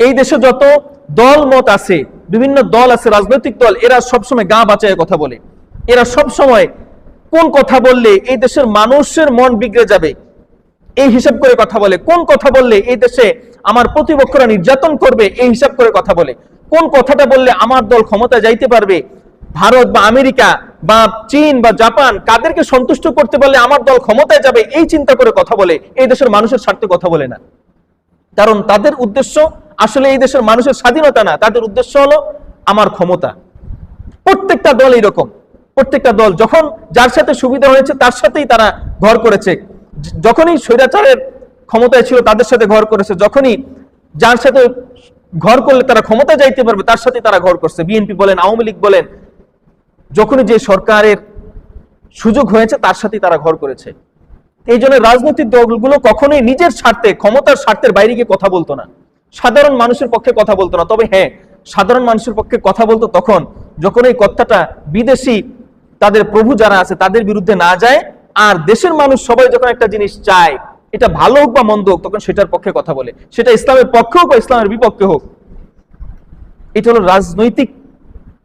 এই দেশে যত দল মত আছে, বিভিন্ন দল আছে, রাজনৈতিক দল, এরা সবসময় গা বাঁচায় কথা বলে। এরা সবসময় কোন কথা বললে এই দেশের মানুষের মন বিগড়ে যাবে এই হিসাব করে কথা বলে, কোন কথা বললে এই দেশে আমার প্রতিপক্ষরা নির্যাতন করবে এই হিসাব করে কথা বলে, কোন কথাটা বললে আমার দল ক্ষমতা যাইতে পারবে, ভারত বা আমেরিকা বা চীন বা জাপান কাদেরকে সন্তুষ্ট করতে পারলে আমার দল ক্ষমতায় যাবে এই চিন্তা করে কথা বলে। এই দেশের মানুষের স্বার্থে কথা বলে না, কারণ তাদের উদ্দেশ্য আসলে এই দেশের মানুষের স্বাধীনতা না, তাদের উদ্দেশ্য হলো আমার ক্ষমতা। প্রত্যেকটা দল এইরকম, প্রত্যেকটা দল যখন যার সাথে সুবিধা হয়েছে তার সাথেই তারা ঘর করেছে, যখনই স্বৈরাচারের ক্ষমতায় ছিল তাদের সাথে ঘর করেছে, যখনই যার সাথে ঘর করলে তারা ক্ষমতা যাইতে পারবে তার সাথে তারা ঘর করছে। বিএনপি বলেন, আওয়ামী লীগ বলেন, যখনই যে সরকারের সুযোগ হয়েছে তার সাথে তারা ঘর করেছে। এই জন্য রাজনৈতিক দলগুলো কখনোই নিজের স্বার্থে, ক্ষমতার স্বার্থের বাইরে গিয়ে কথা বলতো না, সাধারণ মানুষের পক্ষে কথা বলতো না। তবে হ্যাঁ, সাধারণ মানুষের পক্ষে কথা বলতো তখন যখন এই কথাটা বিদেশি তাদের প্রভু যারা আছে তাদের বিরুদ্ধে না যায়, আর দেশের মানুষ সবাই যখন একটা জিনিস চায়, এটা ভালো হোক বা মন্দ হোক, তখন সেটার পক্ষে কথা বলে, সেটা ইসলামের পক্ষে হোক বা ইসলামের বিপক্ষে হোক। এটা হলো রাজনৈতিক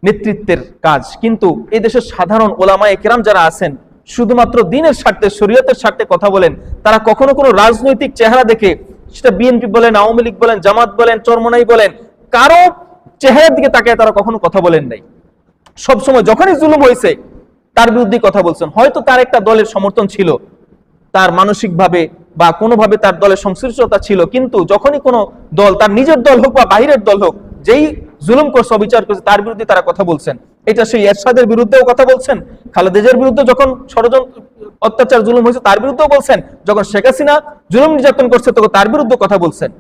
নেতৃত্বের কাজ। কিন্তু এই দেশের সাধারণ ওলামায়ে কেরাম যারা আছেন, শুধুমাত্র দিনের স্বার্থে, শরীয়তের স্বার্থে কথা বলেন। তারা কখনো কোনো রাজনৈতিক চেহারা দেখে, সেটা বিএনপি বলেন, আওয়ামী লীগ বলেন, জামাত বলেন, চরমনাই বলেন, কারো চেহারার দিকে তাকায় তারা কখনো কথা বলেন নাই। সবসময় যখনই জুলুম হয়েছে তার বিরুদ্ধে কথা বলছেন। হয়তো তার একটা দলের সমর্থন ছিল, তার মানসিকভাবে বা কোনোভাবে তার দলের সংশ্লিষ্টতা ছিল, কিন্তু যখনই কোনো দল, তার নিজের দল হোক বা বাহিরের দল হোক, যেই জুলুম করছে, অবিচার করছে, তার বিরুদ্ধে তারা কথা বলছেন। এটা সেই এরশাদের বিরুদ্ধেও কথা বলছেন, খালেদা জিয়ার বিরুদ্ধে যখন ষড়যন্ত্র, অত্যাচার, জুলুম হয়েছে তার বিরুদ্ধেও বলছেন, যখন শেখ হাসিনা জুলুম নির্যাতন করছে তখন তার বিরুদ্ধে কথা বলছেন।